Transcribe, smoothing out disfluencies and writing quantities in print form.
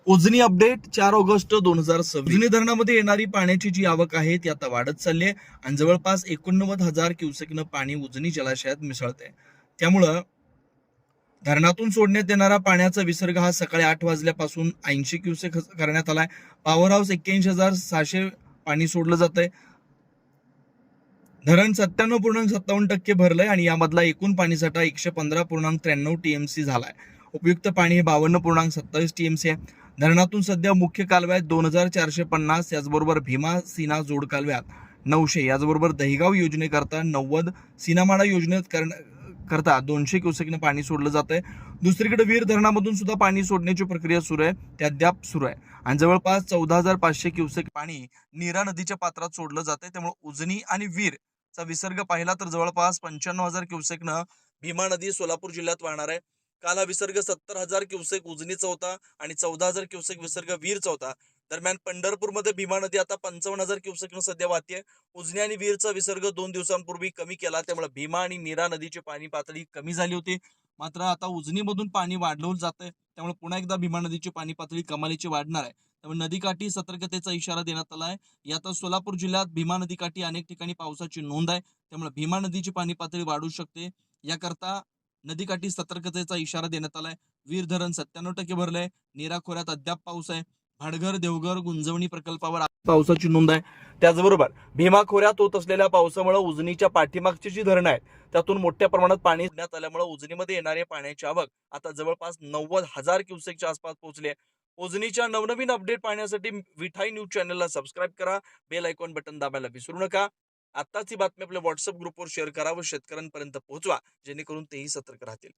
Ujani update 4 August 2026. Ujani धरणामध्ये येणारी पाण्याची जी आवक आहे ती आता वाढत चालली आहे आणि जवळपास 89,000 क्युसेकनं पाणी उजनी जलाशयात मिसळते. त्यामुळं धरणातून सोडण्यात येणारा पाण्याचा विसर्ग हा सकाळी 8 वाजल्यापासून 80 क्युसेक करण्यात आलाय. पॉवर हाऊस 81,600 पाणी सोडलं जातंय. धरण 97.57% भरलंय आणि यामधला एकूण पाणीसाठा 115.93 टीएमसी झालाय. उपयुक्त पाणी हे 52.27 टीएमसी आहे. धरणातून सध्या मुख्य कालव्यात 2,450, याचबरोबर भीमा सीना जोड कालव्यात 900, याचबरोबर दहिगाव योजनेकरता 90, सीनामाळा योजनेत करता 200 क्युसेकनं पाणी सोडलं जातंय. दुसरीकडे वीर धरणामधून सुद्धा पाणी सोडण्याची प्रक्रिया सुरू आहे, ते अद्याप सुरू आहे आणि जवळपास 14,500 क्युसेक पाणी नीरा नदीच्या पात्रात सोडलं जातंय. त्यामुळे उजनी आणि वीर चा विसर्ग पाहिला तर जवळपास 95,000 क्युसेकनं भीमा नदी सोलापूर जिल्ह्यात वाहणार आहे. काल हा विसर्ग 70,000 क्युसेक उजनीचा होता आणि 14,000 क्युसेक विसर्ग वीरचा होता. दरम्यान पंढरपूरमध्ये भीमा नदी आता 55,000 क्युसेकनं सध्या वाहतीये. उजनी आणि वीरचा विसर्ग 2 दिवसांपूर्वी कमी केला, त्यामुळे भीमा आणि नीरा नदीची पाणी पातळी कमी झाली होती. मात्र आता उजनीमधून पाणी वाढवलं जातंय, त्यामुळे पुन्हा एकदा भीमा नदीची पाणी पातळी कमालीची वाढणार आहे. त्यामुळे नदीकाठी सतर्कतेचा इशारा देण्यात आला आहे. यात सोलापूर जिल्ह्यात भीमा नदीकाठी अनेक ठिकाणी पावसाची नोंद आहे, त्यामुळे भीमा नदीची पाणी पातळी वाढू शकते. याकरता नदीकाठी सतर्कतेचा इशारा देण्यात आलाय. वीर धरण 97% भरलंय. नीरा खोऱ्यात अद्याप पाऊस आहे. भाटघर, देवघर, गुंजवणी प्रकल्पावर पावसाची नोंद आहे. त्याचबरोबर भीमा खोऱ्यात होत असलेल्या पावसामुळे उजनीच्या पाठीमागची जी धरणं आहेत त्यातून मोठ्या प्रमाणात पाणी सोडण्यात आल्यामुळे उजनीमध्ये येणारे पाण्याची आवक आता जवळपास 90,000 क्युसेकच्या आसपास पोहोचली आहे. उजनीच्या नवनवीन अपडेट पाहण्यासाठी विठाई न्यूज चॅनलला सबस्क्राईब करा. बेल आयकॉन बटन दाबायला विसरू नका. आत्ताच ही बातमी आपल्या व्हॉट्सअप ग्रुपवर शेअर करा व शेतकऱ्यांपर्यंत पोहोचवा, जेणेकरून तेही सतर्क राहतील.